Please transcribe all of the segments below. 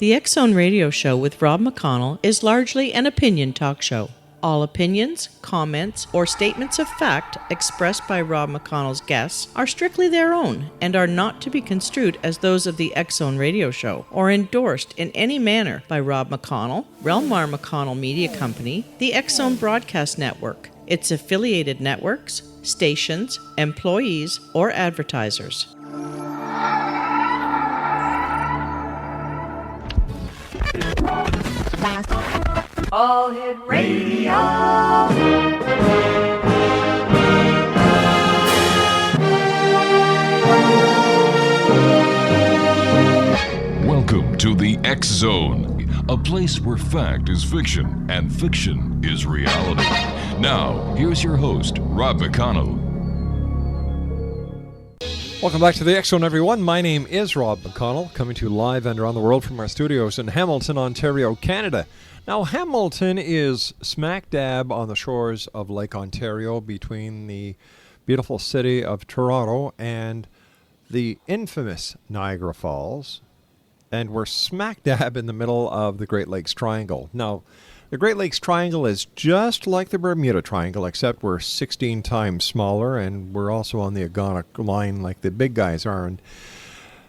The X-Zone Radio Show with Rob McConnell is largely an opinion talk show. All opinions, comments, or statements of fact expressed by Rob McConnell's guests are strictly their own and are not to be construed as those of the X-Zone Radio Show or endorsed in any manner by Rob McConnell, Relmar McConnell Media Company, the X-Zone Broadcast Network, its affiliated networks, stations, employees, or advertisers. All Hit Radio. Welcome to the X-Zone, a place where fact is fiction and fiction is reality. Now, here's your host, Rob McConnell. Welcome back to the X-Zone, everyone. My name is Rob McConnell, coming to you live and around the world from our studios in Hamilton, Ontario, Canada. Now, Hamilton is smack dab on the shores of Lake Ontario between the beautiful city of Toronto and the infamous Niagara Falls, and we're smack dab in the middle of the Great Lakes Triangle. Now, the Great Lakes Triangle is just like the Bermuda Triangle, except we're 16 times smaller, and we're also on the agonic line like the big guys are. And,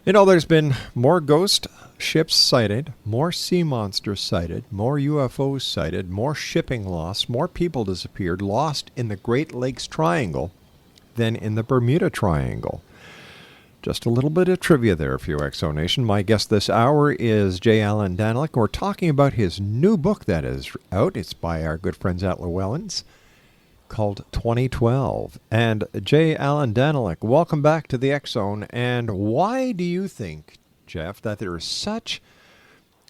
you know, there's been more ghost ships sighted, more sea monsters sighted, more UFOs sighted, more shipping lost, more people disappeared, lost in the Great Lakes Triangle than in the Bermuda Triangle. Just a little bit of trivia there for you, X-Zone Nation. My guest this hour is J. Allan Danelek. We're talking about his new book that is out. It's by our good friends at Llewellyn's, called 2012. And J. Allan Danelek, welcome back to the X-Zone. And why do you think, Jeff, that there is such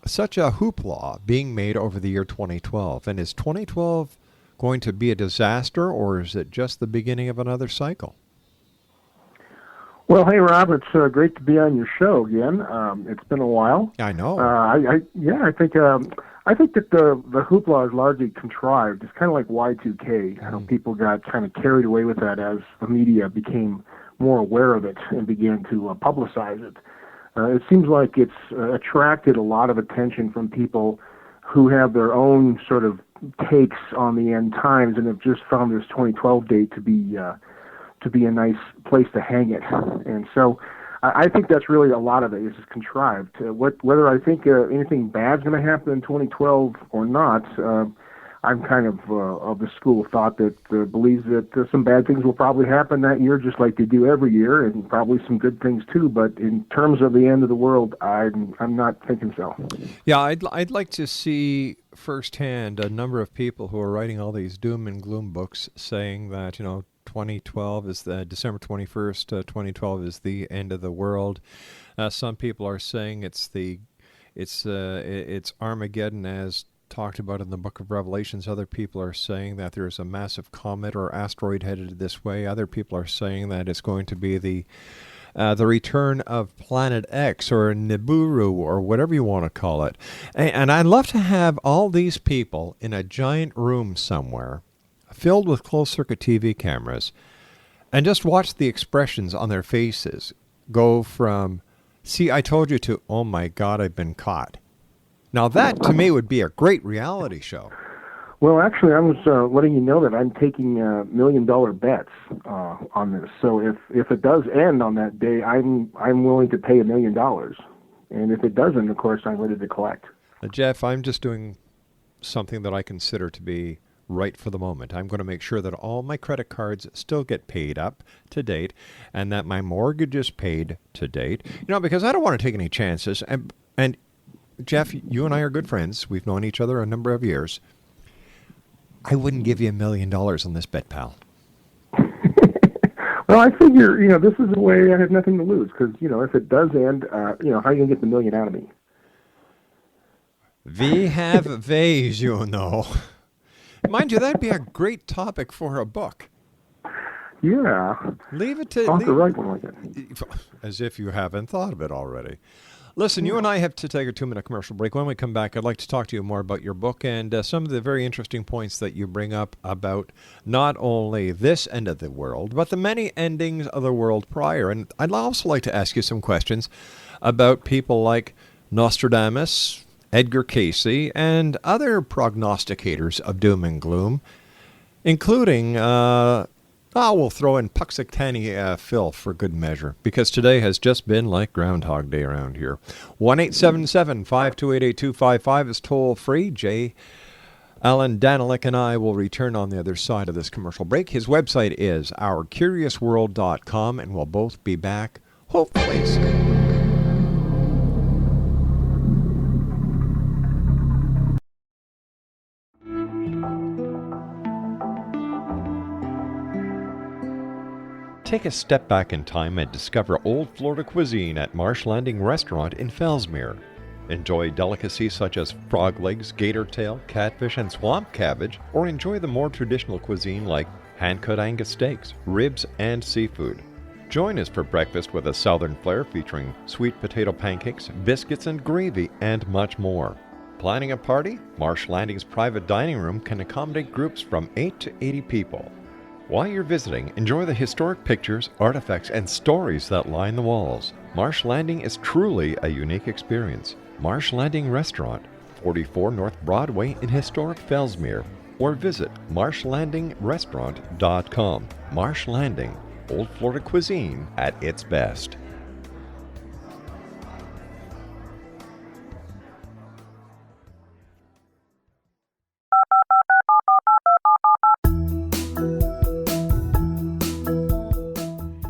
a hoopla being made over the year 2012? And is 2012 going to be a disaster, or is it just the beginning of another cycle? Well, hey, Rob, it's great to be on your show again. It's been a while. I know. I think that the hoopla is largely contrived. It's kind of like Y2K. How people got kind of carried away with that as the media became more aware of it and began to publicize it. It seems like it's attracted a lot of attention from people who have their own sort of takes on the end times and have just found this 2012 date to be a nice place to hang it. And so I think that's really a lot of it is contrived. Whether I think anything bad's going to happen in 2012 or not, I'm kind of the school of thought that believes that some bad things will probably happen that year, just like they do every year, and probably some good things too. But in terms of the end of the world, I'm not thinking so. Yeah, I'd like to see firsthand a number of people who are writing all these doom and gloom books saying that, 2012 is the December 21st, 2012 is the end of the world. Some people are saying it's Armageddon as talked about in the book of Revelations. Other people are saying that there's a massive comet or asteroid headed this way. Other people are saying that it's going to be the return of Planet X or Nibiru or whatever you want to call it. And I'd love to have all these people in a giant room somewhere filled with closed-circuit TV cameras and just watch the expressions on their faces go from, see, I told you, to, oh my God, I've been caught. Now that, to me, would be a great reality show. Well, actually, I was letting you know that I'm taking $1 million bets on this. So if it does end on that day, I'm willing to pay $1 million. And if it doesn't, of course, I'm ready to collect. Jeff, I'm just doing something that I consider to be right for the moment. I'm going to make sure that all my credit cards still get paid up to date and that my mortgage is paid to date. Because I don't want to take any chances. And Jeff, you and I are good friends. We've known each other a number of years. I wouldn't give you $1 million on this bet, pal. Well, I figure, this is a way I have nothing to lose because, if it does end, how are you going to get the $1 million out of me? We have ways, Mind you, that'd be a great topic for a book. Yeah. Leave it to... write one like that. As if you haven't thought of it already. Listen, you and I have to take a 2-minute commercial break. When we come back, I'd like to talk to you more about your book and some of the very interesting points that you bring up about not only this end of the world, but the many endings of the world prior. And I'd also like to ask you some questions about people like Nostradamus, Edgar Cayce, and other prognosticators of doom and gloom, including, we'll throw in Puxatani Phil for good measure, because today has just been like Groundhog Day around here. 1-877-528-8255 is toll free. Allan, Danelek, and I will return on the other side of this commercial break. His website is ourcuriousworld.com, and we'll both be back, hopefully soon. Take a step back in time and discover old Florida cuisine at Marsh Landing Restaurant in Fellsmere. Enjoy delicacies such as frog legs, gator tail, catfish, and swamp cabbage, or enjoy the more traditional cuisine like hand-cut Angus steaks, ribs, and seafood. Join us for breakfast with a southern flair featuring sweet potato pancakes, biscuits and gravy, and much more. Planning a party? Marsh Landing's private dining room can accommodate groups from 8 to 80 people. While you're visiting, enjoy the historic pictures, artifacts, and stories that line the walls. Marsh Landing is truly a unique experience. Marsh Landing Restaurant, 44 North Broadway in historic Fellsmere, or visit marshlandingrestaurant.com. Marsh Landing, old Florida cuisine at its best.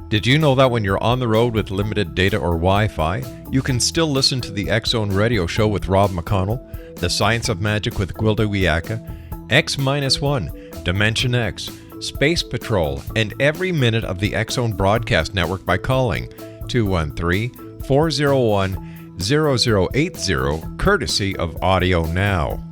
Did you know that when you're on the road with limited data or Wi-Fi, you can still listen to the X-Zone Radio Show with Rob McConnell, The Science of Magic with Gwilda Wiyaka, X-1, Dimension X, Space Patrol, and every minute of the X-Zone broadcast network by calling 213-401-0080, courtesy of Audio Now.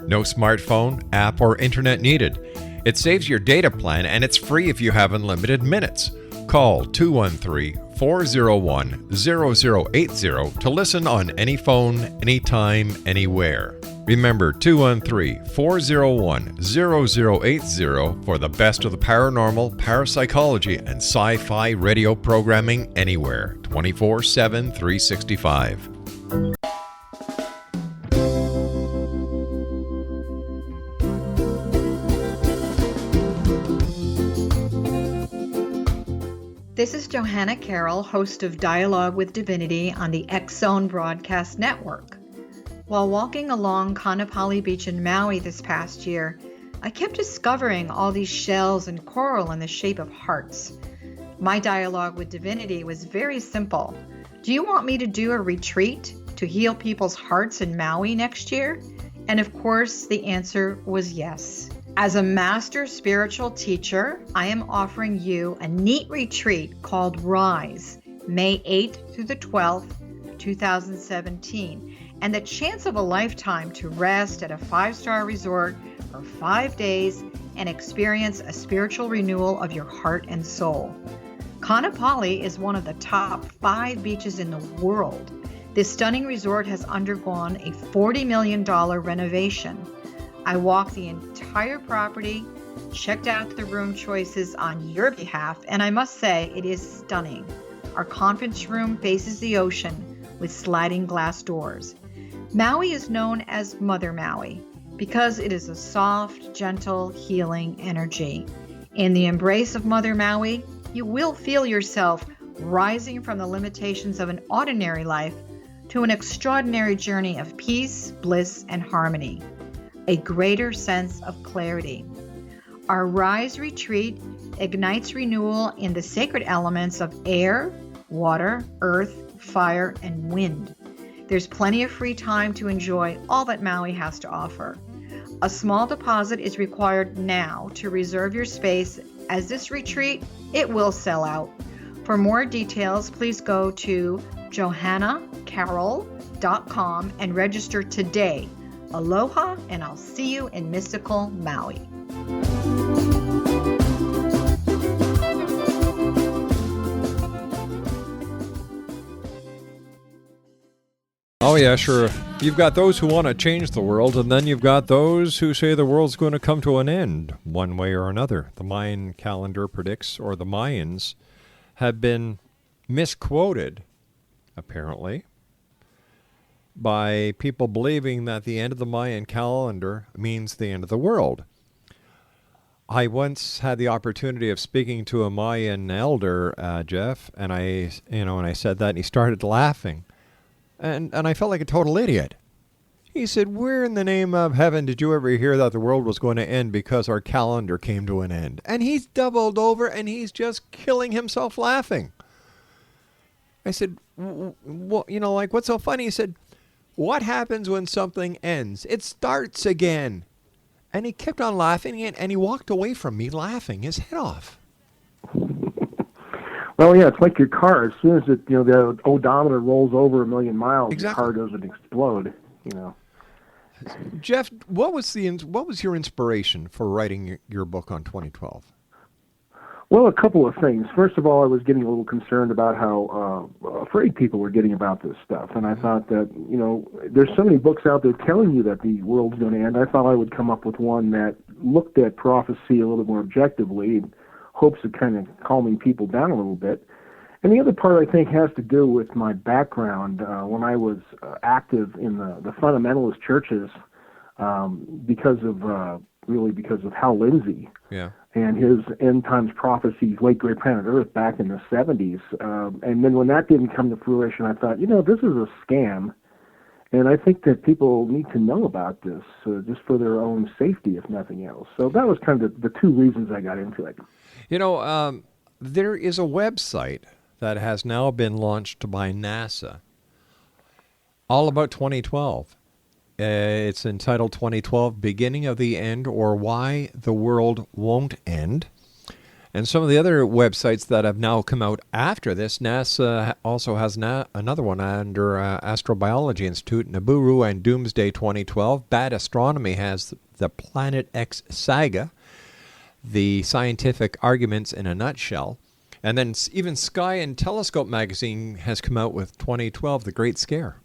No smartphone, app, or internet needed. It saves your data plan and it's free if you have unlimited minutes. Call 213-401-0080 to listen on any phone, anytime, anywhere. Remember 213-401-0080 for the best of the paranormal, parapsychology, and sci-fi radio programming anywhere, 24/7, 365. This is Johanna Carroll, host of Dialogue with Divinity on the X-Zone Broadcast Network. While walking along Kaanapali Beach in Maui this past year, I kept discovering all these shells and coral in the shape of hearts. My dialogue with Divinity was very simple. Do you want me to do a retreat to heal people's hearts in Maui next year? And of course, the answer was yes. As a master spiritual teacher, I am offering you a neat retreat called Rise, May 8th through the 12th, 2017, and the chance of a lifetime to rest at a 5-star resort for 5 days and experience a spiritual renewal of your heart and soul. Kaanapali is one of the top 5 beaches in the world. This stunning resort has undergone a $40 million renovation. I walked the entire property, checked out the room choices on your behalf, and I must say it is stunning. Our conference room faces the ocean with sliding glass doors. Maui is known as Mother Maui because it is a soft, gentle, healing energy. In the embrace of Mother Maui, you will feel yourself rising from the limitations of an ordinary life to an extraordinary journey of peace, bliss, and harmony. A greater sense of clarity. Our Rise retreat ignites renewal in the sacred elements of air, water, earth, fire, and wind. There's plenty of free time to enjoy all that Maui has to offer. A small deposit is required now to reserve your space, as this retreat, it will sell out. For more details, please go to johannacarroll.com and register today. Aloha, and I'll see you in mystical Maui. Oh yeah, sure. You've got those who want to change the world, and then you've got those who say the world's going to come to an end one way or another. The Mayan calendar predicts, or the Mayans have been misquoted, apparently, by people believing that the end of the Mayan calendar means the end of the world. I once had the opportunity of speaking to a Mayan elder, Jeff, and I said that, and he started laughing, and I felt like a total idiot. He said, "Where in the name of heaven did you ever hear that the world was going to end because our calendar came to an end?" And he's doubled over, and he's just killing himself laughing. I said, what's so funny? He said, "What happens when something ends? It starts again." And he kept on laughing, and he walked away from me laughing his head off. Well, yeah, it's like your car. As soon as the odometer rolls over 1,000,000 miles, Exactly. Your car doesn't explode. Jeff, what was your inspiration for writing your book on 2012? Well, a couple of things. First of all, I was getting a little concerned about how afraid people were getting about this stuff. And I thought that, there's so many books out there telling you that the world's going to end. I thought I would come up with one that looked at prophecy a little bit more objectively in hopes of kind of calming people down a little bit. And the other part, I think, has to do with my background. When I was active in the fundamentalist churches because of Hal Lindsey. Yeah. And his end times prophecies, Late Great Planet Earth, back in the 70s. And then when that didn't come to fruition, I thought, this is a scam. And I think that people need to know about this just for their own safety, if nothing else. So that was kind of the two reasons I got into it. There is a website that has now been launched by NASA all about 2012. It's entitled 2012, Beginning of the End, or Why the World Won't End. And some of the other websites that have now come out after this, NASA also has another one under Astrobiology Institute, Nibiru and Doomsday 2012. Bad Astronomy has the Planet X Saga, the scientific arguments in a nutshell. And then even Sky and Telescope magazine has come out with 2012, The Great Scare.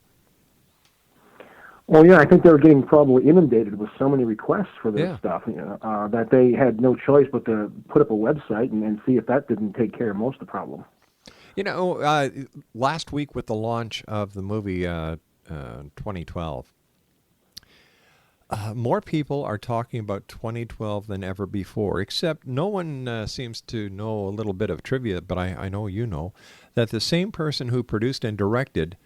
Well, yeah, I think they were getting probably inundated with so many requests for this stuff, that they had no choice but to put up a website and see if that didn't take care of most of the problem. Last week with the launch of the movie 2012, more people are talking about 2012 than ever before, except no one seems to know a little bit of trivia, but I know you know, that the same person who produced and directed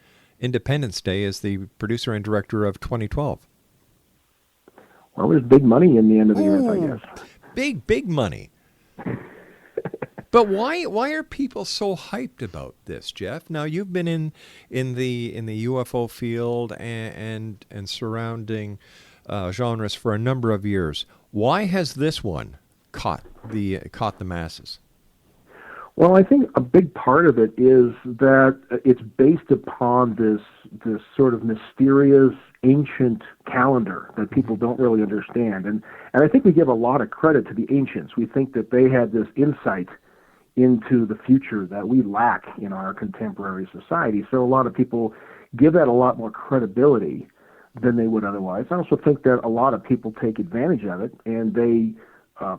Independence Day is the producer and director of 2012. Well, there's big money in the end of the earth, I guess. Big money. But why are people so hyped about this, Jeff? Now you've been in the UFO field and surrounding genres for a number of years. Why has this one caught the masses? Well, I think a big part of it is that it's based upon this sort of mysterious ancient calendar that people don't really understand. And I think we give a lot of credit to the ancients. We think that they had this insight into the future that we lack in our contemporary society. So a lot of people give that a lot more credibility than they would otherwise. I also think that a lot of people take advantage of it, and they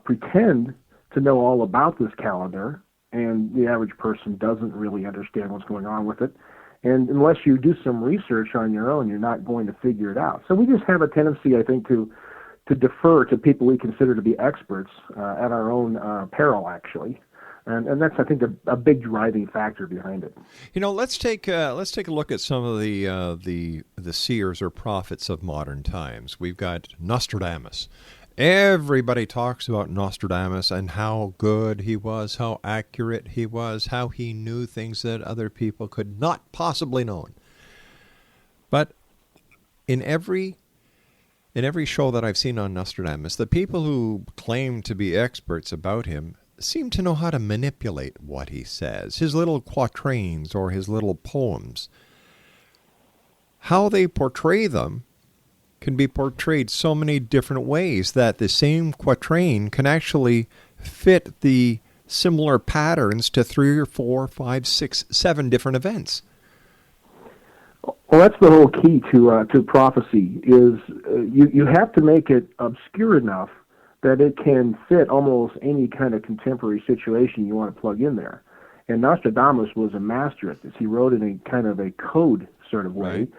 pretend to know all about this calendar, and the average person doesn't really understand what's going on with it. And unless you do some research on your own, you're not going to figure it out. So we just have a tendency, I think, to defer to people we consider to be experts at our own peril, actually. And that's, I think, a big driving factor behind it. Let's take a look at some of the seers or prophets of modern times. We've got Nostradamus. Everybody talks about Nostradamus and how good he was, how accurate he was, how he knew things that other people could not possibly know. But in every show that I've seen on Nostradamus, the people who claim to be experts about him seem to know how to manipulate what he says, his little quatrains or his little poems. How they portray them can be portrayed so many different ways that the same quatrain can actually fit the similar patterns to 3 or 4, 5, 6, 7 different events. Well, that's the whole key to prophecy, is you have to make it obscure enough that it can fit almost any kind of contemporary situation you want to plug in there. And Nostradamus was a master at this. He wrote in a kind of a code sort of way. Right.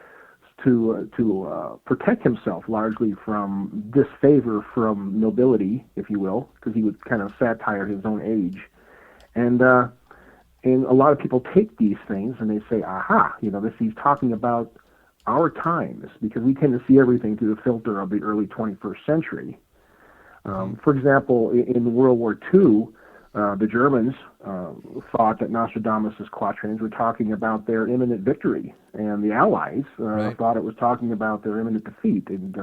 to protect himself largely from disfavor from nobility, if you will, because he would kind of satire his own age. And a lot of people take these things and they say, aha, he's talking about our times, because we tend to see everything through the filter of the early 21st century. For example, in World War II, the Germans thought that Nostradamus' quatrains were talking about their imminent victory, and the Allies thought it was talking about their imminent defeat. And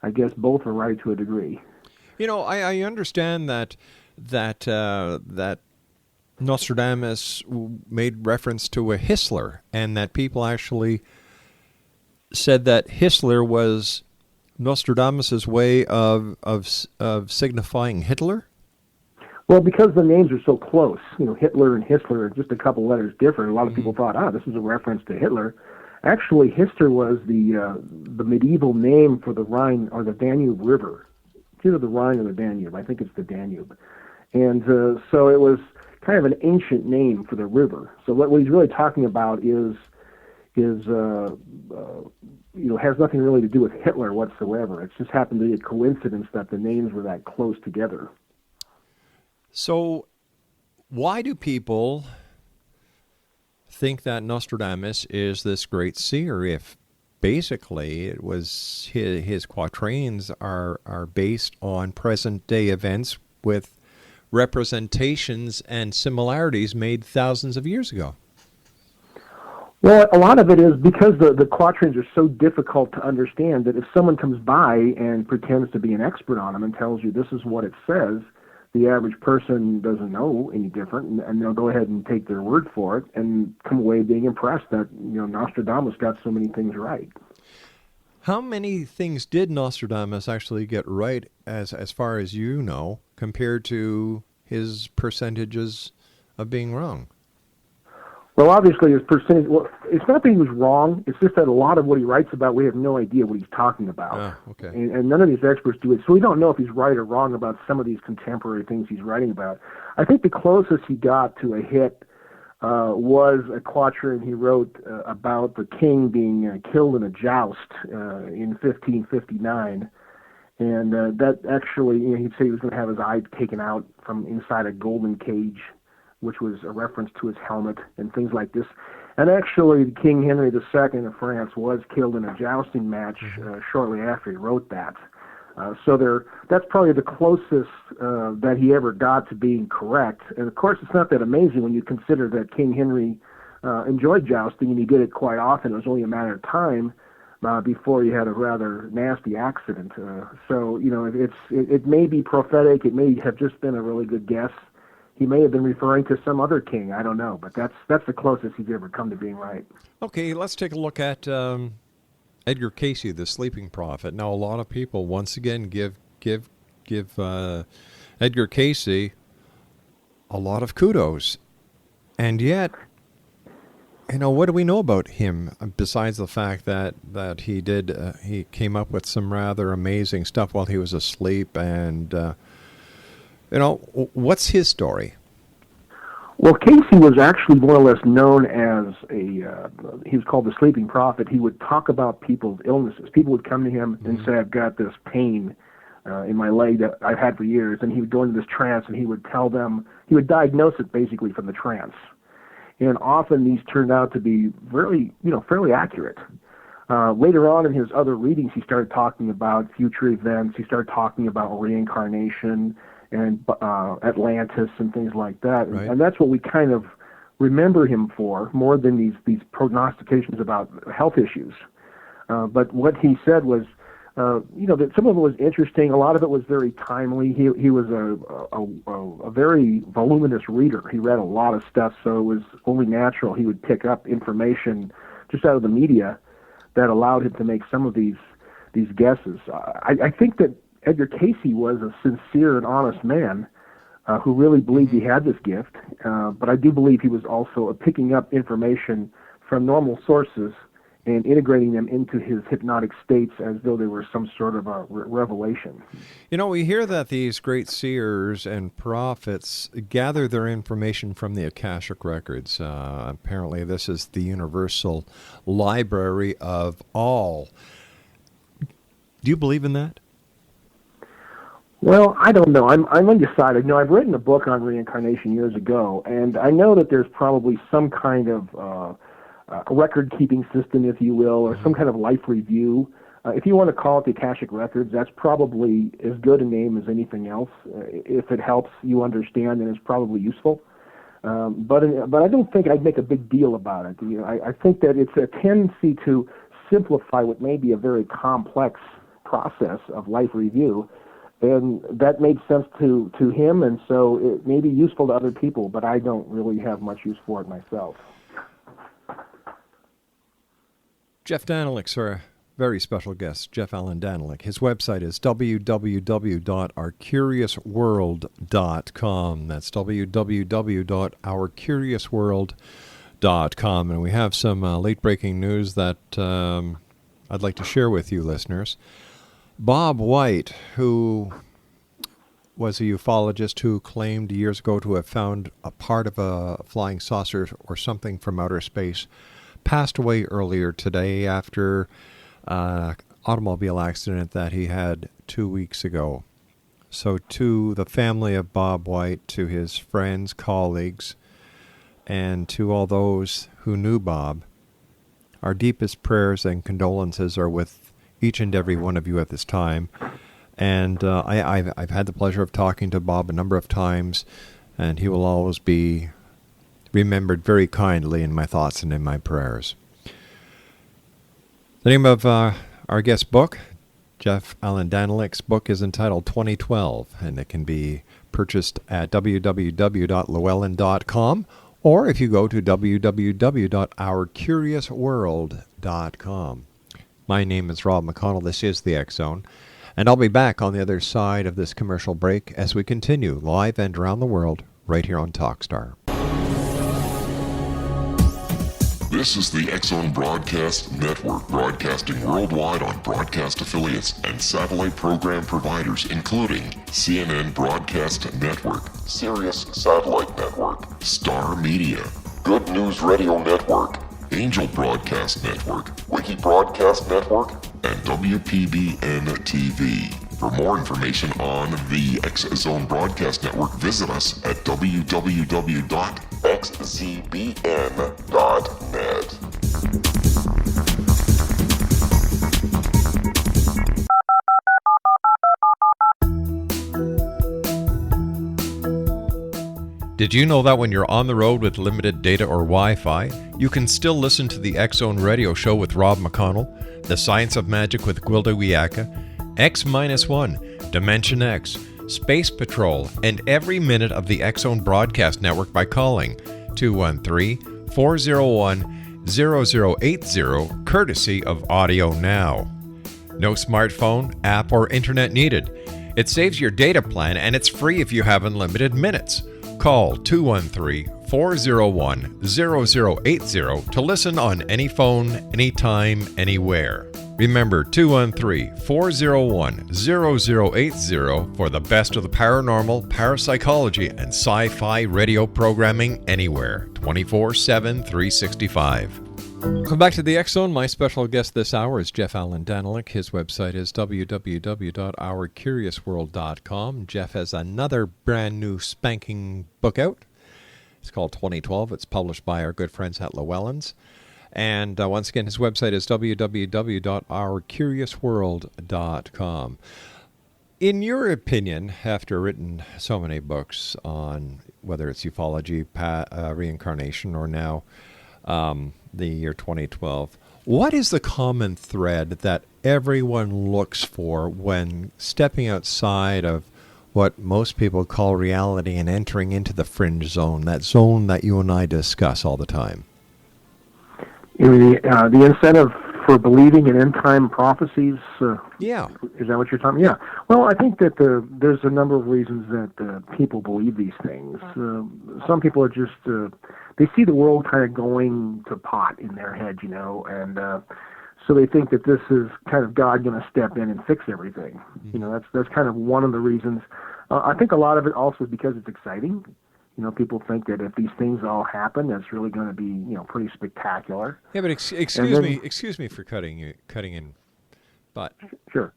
I guess both are right to a degree. I understand that Nostradamus made reference to a Histler, and that people actually said that Histler was Nostradamus's way of signifying Hitler. Well, because the names are so close, Hitler and Histler are just a couple letters different. A lot of people thought, this is a reference to Hitler. Actually, Histler was the medieval name for the Rhine or the Danube River. It's either the Rhine or the Danube. I think it's the Danube. And so it was kind of an ancient name for the river. So what he's really talking about is has nothing really to do with Hitler whatsoever. It just happened to be a coincidence that the names were that close together. So why do people think that Nostradamus is this great seer if basically it was his quatrains are based on present-day events with representations and similarities made thousands of years ago? Well, a lot of it is because the quatrains are so difficult to understand that if someone comes by and pretends to be an expert on them and tells you this is what it says, the average person doesn't know any different, and they'll go ahead and take their word for it and come away being impressed that Nostradamus got so many things right. How many things did Nostradamus actually get right, as far as you know, compared to his percentages of being wrong? Well, obviously, his percentage. Well, it's not that he was wrong. It's just that a lot of what he writes about, we have no idea what he's talking about. Okay. And none of these experts do it, so we don't know if he's right or wrong about some of these contemporary things he's writing about. I think the closest he got to a hit was a quatrain he wrote about the king being killed in a joust in 1559. And that actually, he'd say he was going to have his eye taken out from inside a golden cage, which was a reference to his helmet and things like this. And actually, King Henry II of France was killed in a jousting match shortly after he wrote that. So that's probably the closest that he ever got to being correct. And of course, it's not that amazing when you consider that King Henry enjoyed jousting, and he did it quite often. It was only a matter of time before he had a rather nasty accident. So it may be prophetic. It may have just been a really good guess. He may have been referring to some other king. I don't know, but that's the closest he's ever come to being right. Okay, let's take a look at Edgar Cayce, the sleeping prophet. Now, a lot of people once again give Edgar Cayce a lot of kudos, and yet, what do we know about him besides the fact that he came up with some rather amazing stuff while he was asleep and. What's his story? Well, Cayce was actually more or less known as he was called the sleeping prophet. He would talk about people's illnesses. People would come to him and say, I've got this pain in my leg that I've had for years. And he would go into this trance and he would tell them, he would diagnose it basically from the trance. And often these turned out to be really, fairly accurate. Later on in his other readings, he started talking about future events. He started talking about reincarnation and Atlantis and things like that. Right. And that's what we kind of remember him for, more than these prognostications about health issues. But what he said was, that some of it was interesting. A lot of it was very timely. He was a very voluminous reader. He read a lot of stuff, so it was only natural he would pick up information just out of the media that allowed him to make some of these guesses. I think that Edgar Cayce was a sincere and honest man who really believed he had this gift, but I do believe he was also picking up information from normal sources and integrating them into his hypnotic states as though they were some sort of a revelation. You know, we hear that these great seers and prophets gather their information from the Akashic Records. Apparently, this is the universal library of all. Do you believe in that? Well, I don't know. I'm undecided. I've written a book on reincarnation years ago, and I know that there's probably some kind of record-keeping system, if you will, or some kind of life review. If you want to call it the Akashic Records, that's probably as good a name as anything else. If it helps you understand, then it's probably useful. But I don't think I'd make a big deal about it. I think that it's a tendency to simplify what may be a very complex process of life review. And that made sense to him, and so it may be useful to other people, but I don't really have much use for it myself. Jeff Danelek's our very special guest, Jeff Allan Danelek. His website is www.ourcuriousworld.com. That's www.ourcuriousworld.com. And we have some late-breaking news that I'd like to share with you, listeners. Bob White, who was a ufologist who claimed years ago to have found a part of a flying saucer or something from outer space, passed away earlier today after an automobile accident that he had 2 weeks ago. So to the family of Bob White, to his friends, colleagues, and to all those who knew Bob, our deepest prayers and condolences are with each and every one of you at this time. And I've had the pleasure of talking to Bob a number of times, and he will always be remembered very kindly in my thoughts and in my prayers. The name of our guest's book, Jeff Allan Danelek's book, is entitled 2012, and it can be purchased at www.llewellyn.com, or if you go to www.ourcuriousworld.com. My name is Rob McConnell. This is the X Zone, and I'll be back on the other side of this commercial break as we continue live and around the world right here on Talkstar. This is the X Zone Broadcast Network, broadcasting worldwide on broadcast affiliates and satellite program providers, including CNN Broadcast Network, Sirius Satellite Network, Star Media, Good News Radio Network, Angel Broadcast Network, Wiki Broadcast Network, and WPBN TV. For more information on the X Zone Broadcast Network, visit us at www.xzbn.net. Did you know that when you're on the road with limited data or Wi-Fi, you can still listen to the X Zone Radio Show with Rob McConnell, The Science of Magic with Gwilda Wiyaka, X-1, Dimension X, Space Patrol, and every minute of the X Zone Broadcast Network by calling 213-401-0080, courtesy of Audio Now. No smartphone, app, or internet needed. It saves your data plan, and it's free if you have unlimited minutes. Call 213-401-0080 to listen on any phone, anytime, anywhere. Remember, 213-401-0080 for the best of the paranormal, parapsychology, and sci-fi radio programming anywhere, 24/7, 365. Welcome back to the X Zone. My special guest this hour is Jeff Allan Danelek. His website is www.ourcuriousworld.com. Jeff has another brand new spanking book out. It's called 2012. It's published by our good friends at Llewellyn's. And once again, his website is www.ourcuriousworld.com. In your opinion, after written so many books on whether it's ufology, reincarnation, or now the year 2012, what is the common thread that everyone looks for when stepping outside of what most people call reality and entering into the fringe zone, that zone that you and I discuss all the time? The incentive for believing in end-time prophecies. Yeah. Is that what you're talking about? Yeah. Well, I think that there's a number of reasons that people believe these things. Some people are just, they see the world kind of going to pot in their head, and so they think that this is kind of God going to step in and fix everything. That's kind of one of the reasons. I think a lot of it also is because it's exciting. People think that if these things all happen, that's really going to be, pretty spectacular. Yeah, but excuse me for cutting in, but sure,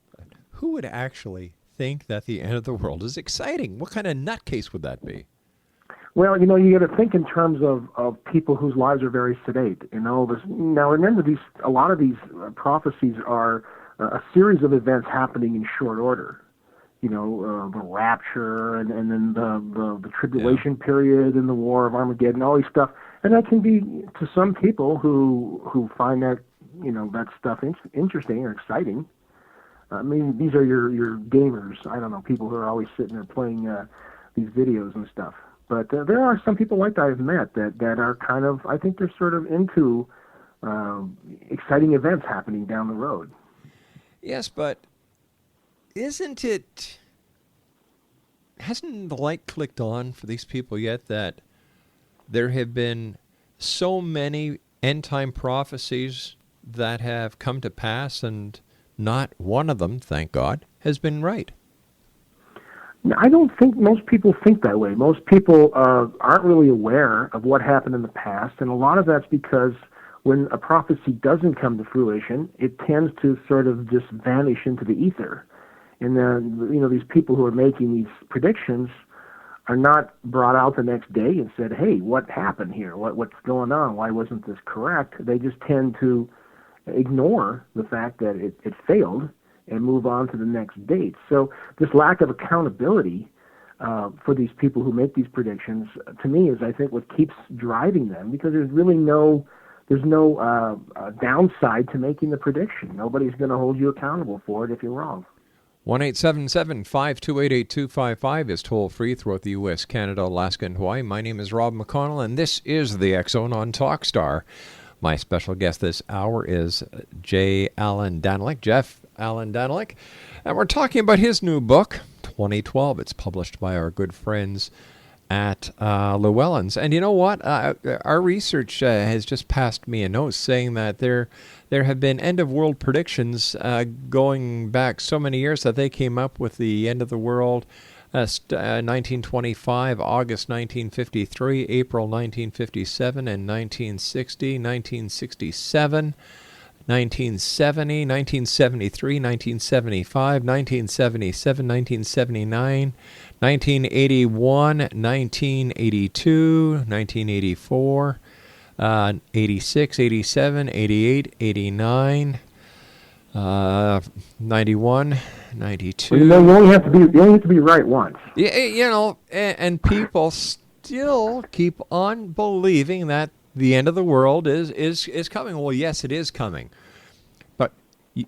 who would actually think that the end of the world is exciting? What kind of nutcase would that be? Well, you got to think in terms of people whose lives are very sedate. Now, remember, a lot of these prophecies are a series of events happening in short order. The rapture and then the tribulation period and the war of Armageddon, all these stuff. And that can be, to some people who find that, that stuff interesting or exciting. I mean, these are your gamers. I don't know, people who are always sitting there playing these videos and stuff. But there are some people like that I've met that are kind of, I think they're sort of into exciting events happening down the road. Yes, but hasn't the light clicked on for these people yet that there have been so many end-time prophecies that have come to pass and not one of them, thank God, has been right? I don't think most people think that way. Most people aren't really aware of what happened in the past, and a lot of that's because when a prophecy doesn't come to fruition, it tends to sort of just vanish into the ether. And then, these people who are making these predictions are not brought out the next day and said, hey, what happened here? What's going on? Why wasn't this correct? They just tend to ignore the fact that it failed and move on to the next date. So this lack of accountability for these people who make these predictions, to me, is I think what keeps driving them, because there's really no downside to making the prediction. Nobody's going to hold you accountable for it if you're wrong. 1-877-528-8255 is toll-free throughout the U.S., Canada, Alaska, and Hawaii. My name is Rob McConnell, and this is the X-Zone on Talkstar. My special guest this hour is Allan Danelek, Jeff Allan Danelek, and we're talking about his new book, 2012. It's published by our good friends at Llewellyn's. And you know what? Our research has just passed me a note saying that there have been end-of-world predictions going back so many years that they came up with the end of the world 1925, August 1953, April 1957, and 1960, 1967, 1970, 1973, 1975, 1977, 1979, 1981, 1982, 1984, 86, 87, 88, 89, 91, 92. Well, you only have to be right once. Yeah, and people still keep on believing that the end of the world is coming. Well, yes, it is coming. But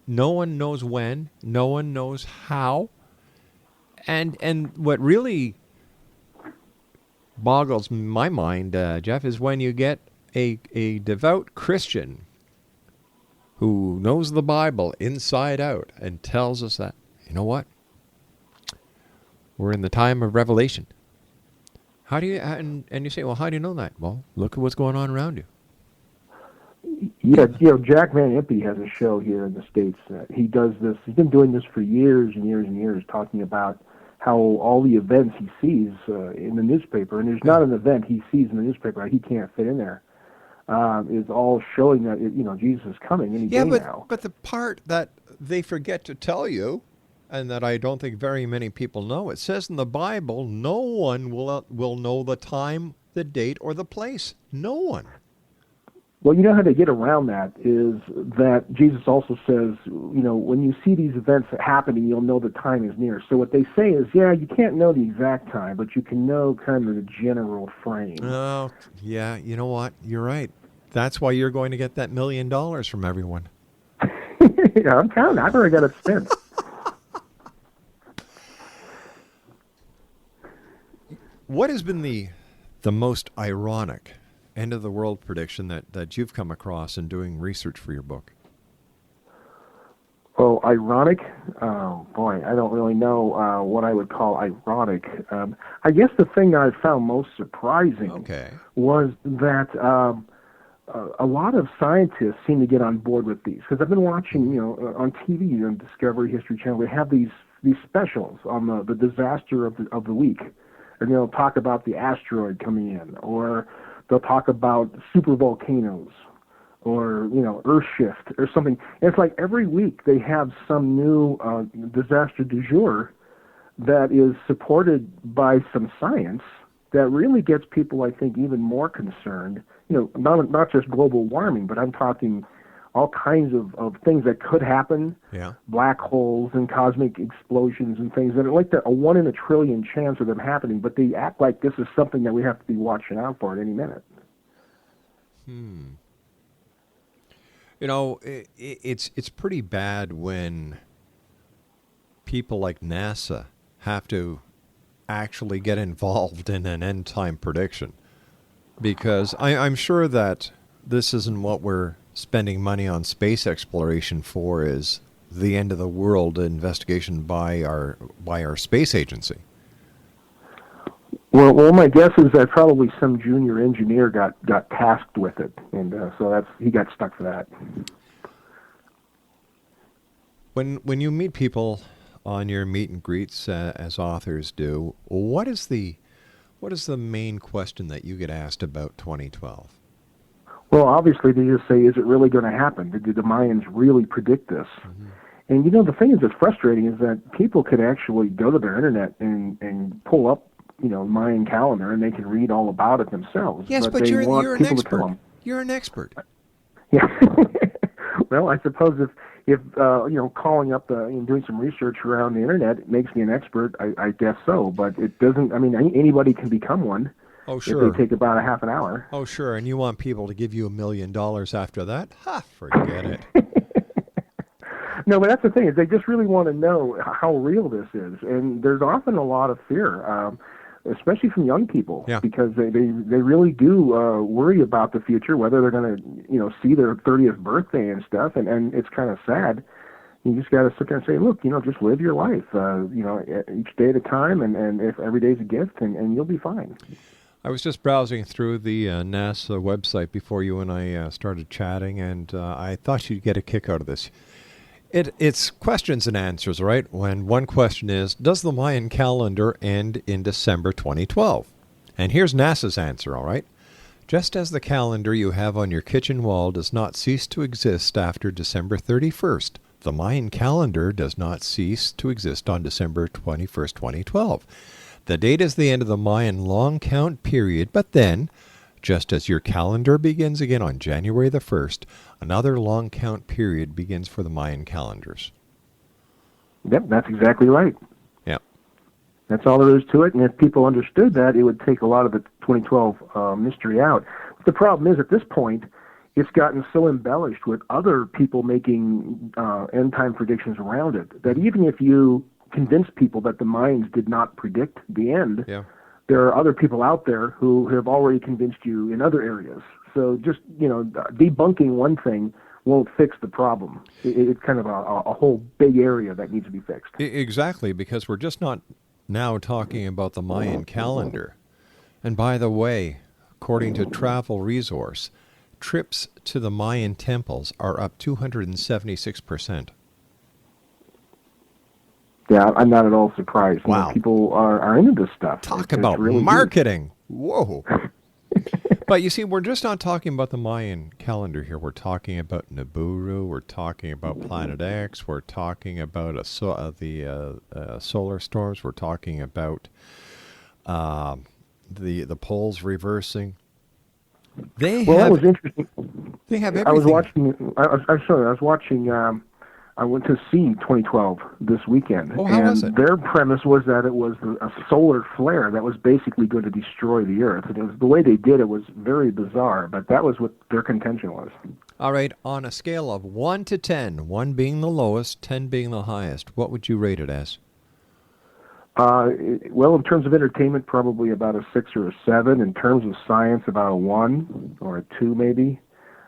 no one knows when, no one knows how. And what really boggles my mind, Jeff, is when you get a devout Christian who knows the Bible inside out and tells us that, you know what? We're in the time of Revelation. How do you, and you say, well, how do you know that? Well, look at what's going on around you. Yeah, Jack Van Impe has a show here in the States. He does this. He's been doing this for years and years and years, talking about how all the events he sees in the newspaper, and there's not an event he sees in the newspaper that he can't fit in there, is all showing that Jesus is coming any day now. But the part that they forget to tell you, and that I don't think very many people know, it says in the Bible, no one will know the time, the date, or the place. No one. Well, you know how they get around that is that Jesus also says, when you see these events happening, you'll know the time is near. So what they say is, yeah, you can't know the exact time, but you can know kind of the general frame. Oh, yeah, you know what? You're right. That's why you're going to get that $1 million from everyone. Yeah, I'm counting. I've already got it spent. What has been the most ironic end of the world prediction that you've come across in doing research for your book? Oh, ironic? Oh, boy, I don't really know what I would call ironic. I guess the thing I found most surprising was that a lot of scientists seem to get on board with these. Because I've been watching, on TV, on Discovery History Channel, they have these specials on the disaster of the week. And they'll talk about the asteroid coming in, or they'll talk about super volcanoes, or Earth shift or something. And it's like every week they have some new disaster du jour that is supported by some science that really gets people, I think, even more concerned. Not just global warming, but I'm talking all kinds of things that could happen. Yeah. Black holes and cosmic explosions and things that are like a 1 in a trillion chance of them happening, but they act like this is something that we have to be watching out for at any minute. It's pretty bad when people like NASA have to actually get involved in an end-time prediction, because I'm sure that this isn't what we're spending money on space exploration for, is the end of the world investigation by our space agency. Well, my guess is that probably some junior engineer got tasked with it, and so he got stuck for that. When you meet people on your meet and greets, as authors do, what is the main question that you get asked about 2012? Well, obviously they just say, is it really going to happen? Did the Mayans really predict this? Mm-hmm. And the thing that's frustrating is that people could actually go to their internet and pull up Mayan calendar, and they can read all about it themselves. Yes, but you're an expert. You're an expert. Yeah. Well, I suppose if calling up and doing some research around the internet makes me an expert, I guess so. But it doesn't. I mean, anybody can become one. Oh, sure. If they take about a half an hour. Oh, sure. And you want people to give you $1 million after that? Ha! Forget it. No, but that's the thing, is they just really want to know how real this is. And there's often a lot of fear, especially from young people, because they really do worry about the future, whether they're going to see their 30th birthday and stuff. And it's kind of sad. You just got to sit there and say, look, just live your life, each day at a time, and if every day's a gift, and you'll be fine. I was just browsing through the NASA website before you and I started chatting, and I thought you'd get a kick out of this. It's questions and answers, right? When one question is, does the Mayan calendar end in December 2012? And here's NASA's answer, all right? Just as the calendar you have on your kitchen wall does not cease to exist after December 31st, the Mayan calendar does not cease to exist on December 21st, 2012. The date is the end of the Mayan long count period, but then, just as your calendar begins again on January the 1st, another long count period begins for the Mayan calendars. Yep, that's exactly right. Yeah. That's all there is to it, and if people understood that, it would take a lot of the 2012 mystery out. But the problem is, at this point, it's gotten so embellished with other people making end-time predictions around it, that even if you convince people that the Mayans did not predict the end, there are other people out there who have already convinced you in other areas. So just, debunking one thing won't fix the problem. It's kind of a whole big area that needs to be fixed. Exactly, because we're just not now talking about the Mayan calendar. And by the way, according to Travel Resource, trips to the Mayan temples are up 276%. Yeah, I'm not at all surprised. Wow. People are into this stuff. Talk about really marketing. Good. Whoa. But you see, we're just not talking about the Mayan calendar here. We're talking about Nibiru. We're talking about Planet X. We're talking about the solar storms. We're talking about the poles reversing. That was interesting. They have everything. I went to see 2012 this weekend. Oh, how was it? Their premise was that it was a solar flare that was basically going to destroy the Earth. And the way they did it was very bizarre, but that was what their contention was. All right, on a scale of 1 to 10, 1 being the lowest, 10 being the highest, what would you rate it as? Well, in terms of entertainment, probably about a 6 or a 7. In terms of science, about a 1 or a 2 maybe.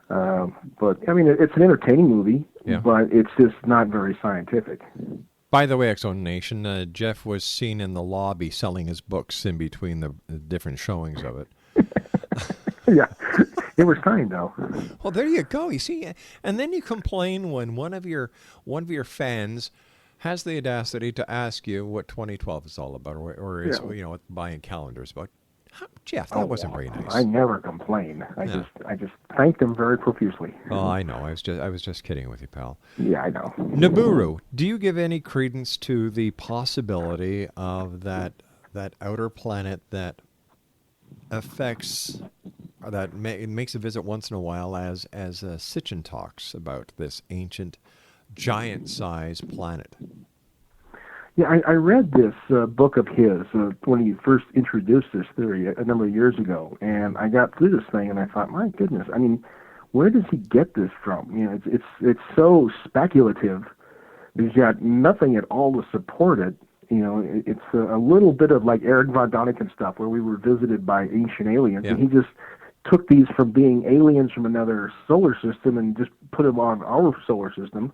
But, I mean, it's an entertaining movie. Yeah. but it's just not very scientific. By the way, X-Zone Nation, Jeff was seen in the lobby selling his books in between the different showings of it. Yeah, it was kind though. Well, there you go. You see, and then you complain when one of your fans has the audacity to ask you what 2012 is all about, or is what buying calendars about. Jeff, that wasn't very nice. I never complain. I just thank them very profusely. Oh, I know. I was just kidding with you, pal. Yeah, I know. Nibiru, do you give any credence to the possibility of that outer planet that affects that makes a visit once in a while, as Sitchin talks about this ancient, giant-sized planet? Yeah, I read this book of his when he first introduced this theory a number of years ago, and I got through this thing, and I thought, my goodness, I mean, where does he get this from? You know, it's so speculative. He's got nothing at all to support it. You know, it's a little bit of like Eric von Däniken stuff, where we were visited by ancient aliens, and he just took these from being aliens from another solar system and just put them on our solar system,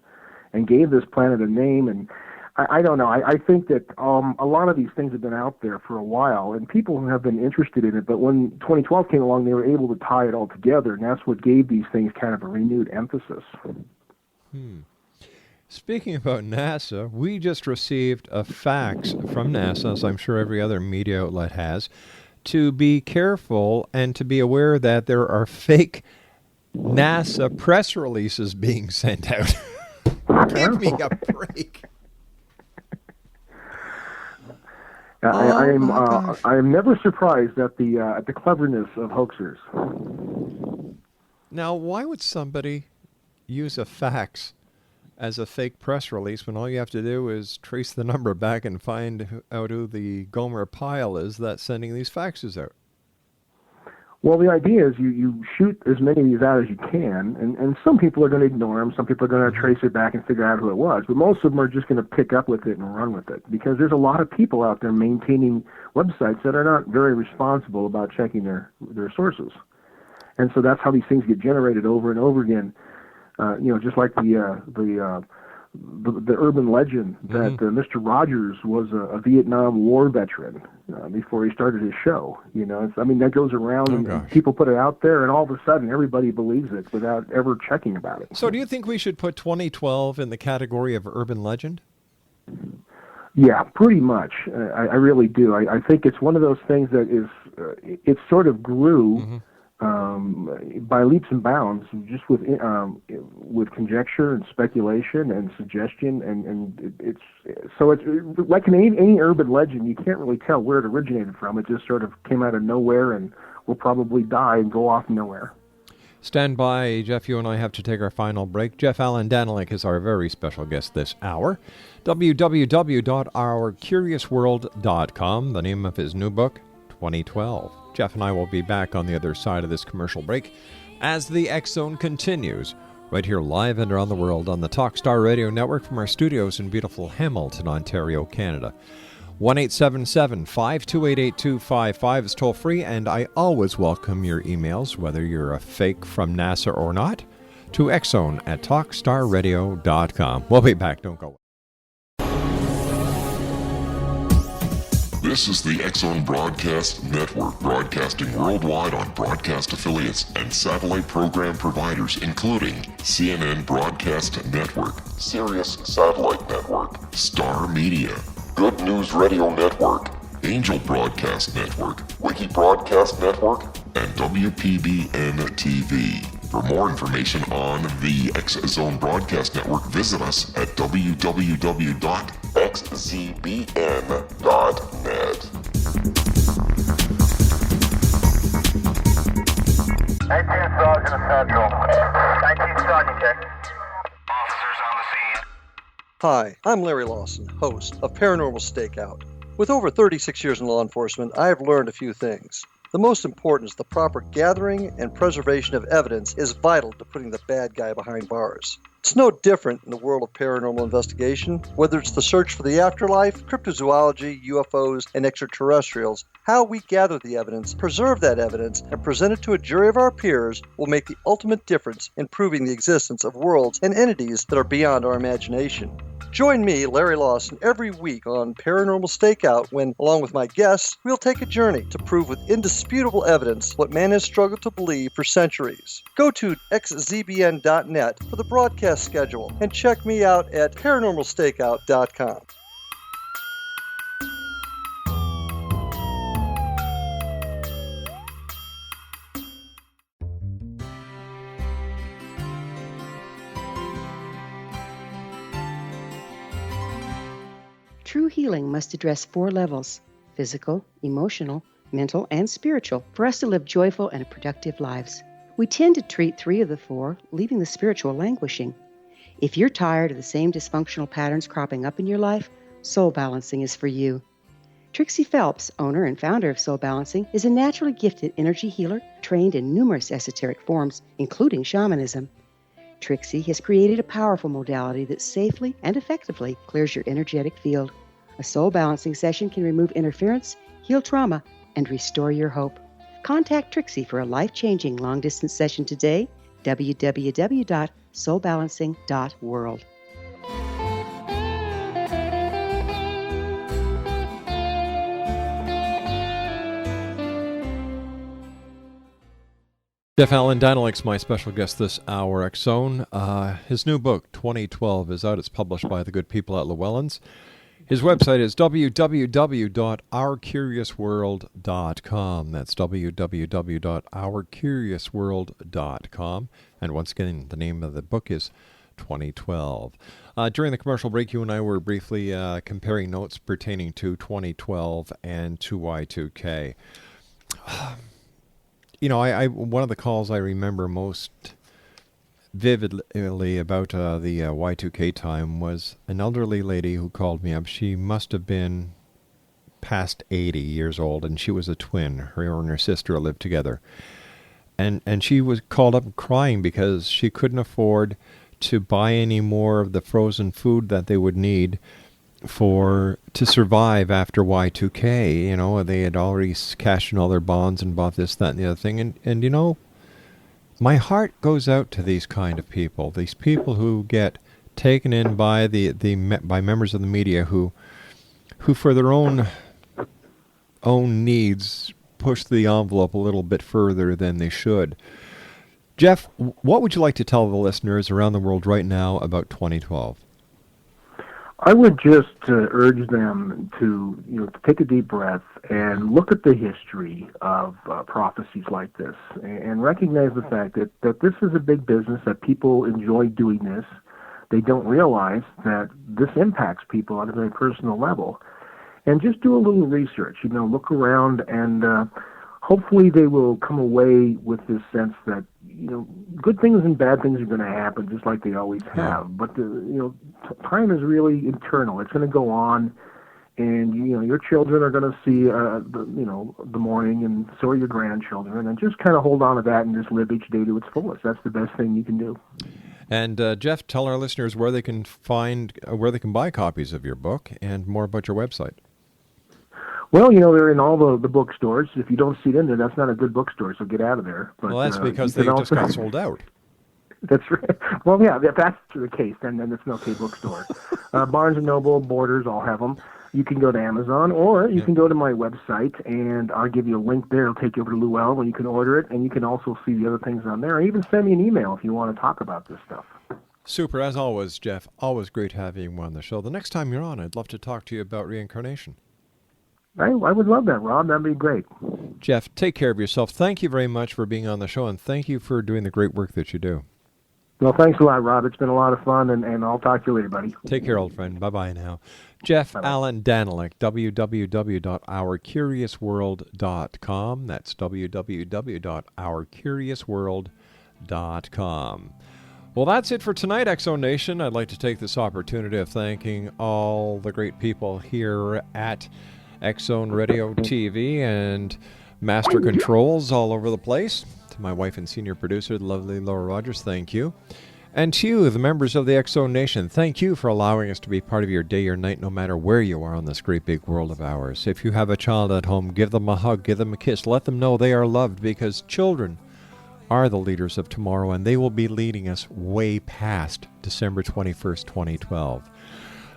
and gave this planet a name. And I don't know. I think that a lot of these things have been out there for a while, and people have been interested in it. But when 2012 came along, they were able to tie it all together, and that's what gave these things kind of a renewed emphasis. Speaking about NASA, we just received a fax from NASA, as I'm sure every other media outlet has, to be careful and to be aware that there are fake NASA press releases being sent out. Give me a break. I am never surprised at the cleverness of hoaxers. Now, why would somebody use a fax as a fake press release when all you have to do is trace the number back and find out who the Gomer Pyle is that's sending these faxes out? Well, the idea is you shoot as many of these out as you can, and some people are going to ignore them, some people are going to trace it back and figure out who it was, but most of them are just going to pick up with it and run with it, because there's a lot of people out there maintaining websites that are not very responsible about checking their sources. And so that's how these things get generated over and over again. Just like the urban legend that Mr. Rogers was a Vietnam War veteran before he started his show. You know, that goes around, and people put it out there, and all of a sudden everybody believes it without ever checking about it. So do you think we should put 2012 in the category of urban legend? Yeah, pretty much. I really do. I think it's one of those things that is, it sort of grew by leaps and bounds, just with conjecture and speculation and suggestion, and it's like in any urban legend, you can't really tell where it originated from. It just sort of came out of nowhere and will probably die and go off nowhere. Stand by, Jeff. You and I have to take our final break. Jeff Allan Danelek is our very special guest this hour. www.ourcuriousworld.com, the name of his new book, 2012. Jeff and I will be back on the other side of this commercial break as the X-Zone continues, right here live and around the world on the Talkstar Radio Network from our studios in beautiful Hamilton, Ontario, Canada. 1-877-528-8255 is toll-free, and I always welcome your emails, whether you're a fake from NASA or not, to xzone@talkstarradio.com. We'll be back. Don't go away. This is the X-Zone Broadcast Network, broadcasting worldwide on broadcast affiliates and satellite program providers, including CNN Broadcast Network, Sirius Satellite Network, Star Media, Good News Radio Network, Angel Broadcast Network, Wiki Broadcast Network, and WPBN TV. For more information on the X-Zone Broadcast Network, visit us at www.xzbn.net. 19 Sergeant Central. 19 Sergeant, check. Officers on the scene. Hi, I'm Larry Lawson, host of Paranormal Stakeout. With over 36 years in law enforcement, I have learned a few things. The most important is the proper gathering and preservation of evidence is vital to putting the bad guy behind bars. It's no different in the world of paranormal investigation. Whether it's the search for the afterlife, cryptozoology, UFOs, and extraterrestrials, how we gather the evidence, preserve that evidence, and present it to a jury of our peers will make the ultimate difference in proving the existence of worlds and entities that are beyond our imagination. Join me, Larry Lawson, every week on Paranormal Stakeout when, along with my guests, we'll take a journey to prove with indisputable evidence what man has struggled to believe for centuries. Go to xzbn.net for the broadcast schedule and check me out at paranormalstakeout.com. True healing must address 4 levels: physical, emotional, mental, and spiritual, for us to live joyful and productive lives. We tend to treat 3 of the 4, leaving the spiritual languishing. If you're tired of the same dysfunctional patterns cropping up in your life, Soul Balancing is for you. Trixie Phelps, owner and founder of Soul Balancing, is a naturally gifted energy healer trained in numerous esoteric forms, including shamanism. Trixie has created a powerful modality that safely and effectively clears your energetic field. A soul balancing session can remove interference, heal trauma, and restore your hope. Contact Trixie for a life-changing long-distance session today. www.soulbalancing.world. Jeff Allan, Danelek's my special guest this hour, X-Zone. His new book, 2012, is out. It's published by the good people at Llewellyn's. His website is www.ourcuriousworld.com. That's www.ourcuriousworld.com. And once again, the name of the book is 2012. During the commercial break, you and I were briefly comparing notes pertaining to 2012 and to Y2K. You know, I one of the calls I remember most vividly about the Y2K time was an elderly lady who called me up. She must have been past 80 years old, and she was a twin. Her and her sister lived together. And she was called up crying because she couldn't afford to buy any more of the frozen food that they would need to survive after Y2K. You know, they had already cashed in all their bonds and bought this, that, and the other thing. And you know, my heart goes out to these kind of people, these people who get taken in by by members of the media who for their own needs push the envelope a little bit further than they should. Jeff, what would you like to tell the listeners around the world right now about 2012? I would just urge them to, to take a deep breath and look at the history of prophecies like this and recognize the fact that this is a big business, that people enjoy doing this. They don't realize that this impacts people on a very personal level. And just do a little research, look around, and hopefully they will come away with this sense that, good things and bad things are going to happen just like they always have. But, time is really eternal. It's going to go on, and, your children are going to see, the morning, and so are your grandchildren. And just kind of hold on to that and just live each day to its fullest. That's the best thing you can do. And, Jeff, tell our listeners where they can buy copies of your book and more about your website. Well, they're in all the bookstores. If you don't see it in there, that's not a good bookstore, so get out of there. But, well, that's because they just got sold out. That's right. Well, yeah, if that's the case, then it's an okay bookstore. Barnes & Noble, Borders, all have them. You can go to Amazon, or you can go to my website, and I'll give you a link there. It'll take you over to Llewellyn, where you can order it, and you can also see the other things on there. Or even send me an email if you want to talk about this stuff. Super. As always, Jeff, always great having you on the show. The next time you're on, I'd love to talk to you about reincarnation. I would love that, Rob. That'd be great. Jeff, take care of yourself. Thank you very much for being on the show, and thank you for doing the great work that you do. Well, thanks a lot, Rob. It's been a lot of fun, and I'll talk to you later, buddy. Take care, old friend. Bye-bye now. Jeff Bye-bye. Allan Danelek, www.ourcuriousworld.com. That's www.ourcuriousworld.com. Well, that's it for tonight, X-Zone Nation. I'd like to take this opportunity of thanking all the great people here at X-Zone Radio TV and Master Controls all over the place. To my wife and senior producer, the lovely Laura Rogers, thank you. And to you, the members of the X Zone Nation, thank you for allowing us to be part of your day or night, no matter where you are on this great big world of ours. If you have a child at home, give them a hug, give them a kiss, let them know they are loved, because children are the leaders of tomorrow, and they will be leading us way past December 21st, 2012.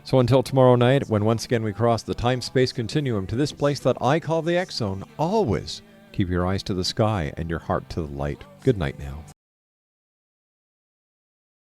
So until tomorrow night, when once again we cross the time-space continuum to this place that I call the X Zone, always keep your eyes to the sky and your heart to the light. Good night now.